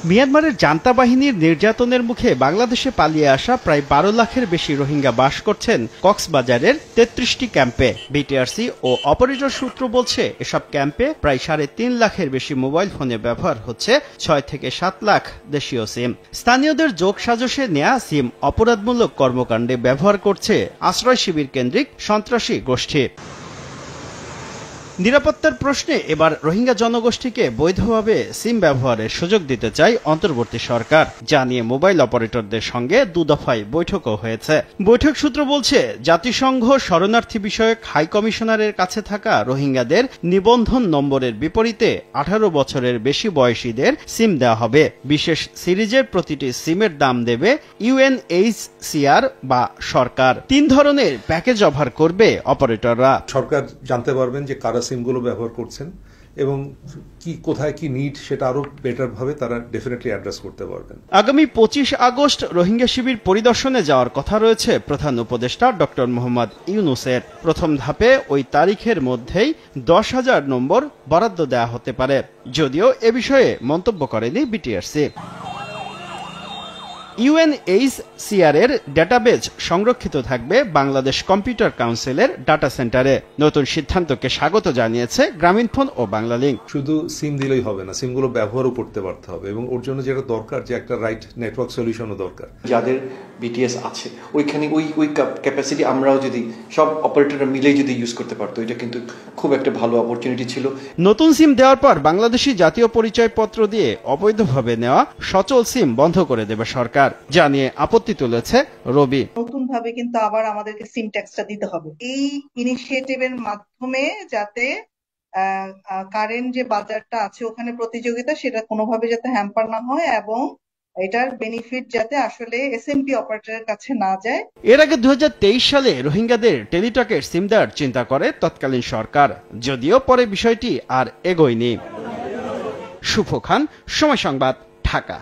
মিয়ানমারের জান্তা বাহিনীর নির্যাতনের মুখে বাংলাদেশে পালিয়ে আসা প্রায় ১২ লাখের বেশি রোহিঙ্গা বাস করছেন কক্সবাজারের ৩৩টি ক্যাম্পে। বিটিআরসি ও অপারেটর সূত্র বলছে, এসব ক্যাম্পে প্রায় ৩.৫ লাখের বেশি মোবাইল ফোনে ব্যবহার হচ্ছে ৬ থেকে ৭ লাখ দেশীয় সিম। স্থানীয়দের যোগসাজশে নেয়া সিম অপরাধমূলক কর্মকাণ্ডে ব্যবহার করছে আশ্রয় শিবির কেন্দ্রিক সন্ত্রাসী গোষ্ঠী। নিরাপত্তার প্রশ্নে এবার রোহিঙ্গা জনগোষ্ঠীকে বৈধভাবে সিম ব্যবহারের সুযোগ দিতে চায় অন্তর্বর্তী সরকার, যা নিয়ে মোবাইল অপারেটরদের সঙ্গে ২ দফায় বৈঠকও হয়েছে। বৈঠক সূত্র বলছে, জাতিসংঘ শরণার্থী বিষয়ক হাই কমিশনারের কাছে থাকা রোহিঙ্গাদের নিবন্ধন নম্বরের বিপরীতে ১৮ বছরের বেশি বয়সীদের সিম দেওয়া হবে। বিশেষ সিরিজের প্রতিটি সিমের দাম দেবে ইউএনএইচসিআর বা সরকার। ৩ ধরনের প্যাকেজ অফার করবে অপারেটররা। সরকার জানতে পারবেন যে কারা সিমগুলো ব্যবহার করছেন এবং কোথায় কি নিড, সেটা আরো বেটার ভাবে তারা ডেফিনেটলি অ্যাড্রেস করতে পারবেন। আগামী ২৫ আগস্ট রোহিঙ্গা শিবির পরিদর্শনে যাওয়ার কথা রয়েছে প্রধান উপদেষ্টা ডক্টর মোহাম্মদ ইউনূসের। প্রথম ধাপে ওই তারিখের মধ্যেই ১০,০০০ নম্বর বরাদ্দ দেওয়া হতে পারে, যদিও এ বিষয়ে মন্তব্য করেনি বিটিআরসি। ইউএনএইচসিআর এর ডাটাবেজ সংরক্ষিত থাকবে বাংলাদেশ কম্পিউটার কাউন্সিলের ডাটা সেন্টারে। নতুন সিদ্ধান্তকে স্বাগত জানিয়েছে গ্রামীণফোন ও বাংলালিংক। শুধু সিম দিলেই হবে না, সিমগুলো ব্যবহারও করতে পারতে হবে এবং ওর জন্য যেটা দরকার যে একটা রাইট নেটওয়ার্ক সলিউশনও দরকার। যাদের বিটিএস আছে ওইখানে ওই ক্যাপাসিটি আমরাও যদি সব অপারেটররা মিলে যদি ইউজ করতে পারতো, এটা কিন্তু খুব একটা ভালো অপরচুনিটি ছিল। নতুন সিম দেওয়ার পর বাংলাদেশি জাতীয় পরিচয়পত্র দিয়ে অবৈধভাবে নেওয়া সচল সিম বন্ধ করে দেবে সরকার, যা নিয়ে আপত্তি তুলেছে রবি। নতুন ভাবে কিন্তু আবার আমাদেরকে সিম ট্যাক্সটা দিতে হবে। এই ইনিশিয়েটিভের মাধ্যমে যাতে কারেন্ট যে বাজারটা আছে ওখানে প্রতিযোগিতা, সেটা কোনোভাবে যাতে হ্যাম্পার না হয় এবং এটার বেনিফিট যাতে আসলে এসএমপি অপারেটরের কাছে না যায়। এর আগে ২০২৩ সালে রোহিঙ্গাদের টেলিটকের সিম দেওয়ার চিন্তা করে তৎকালীন সরকার, যদিও পরে বিষয়টি আর এগোয়নি। শুভ খান, সময় সংবাদ, ঢাকা।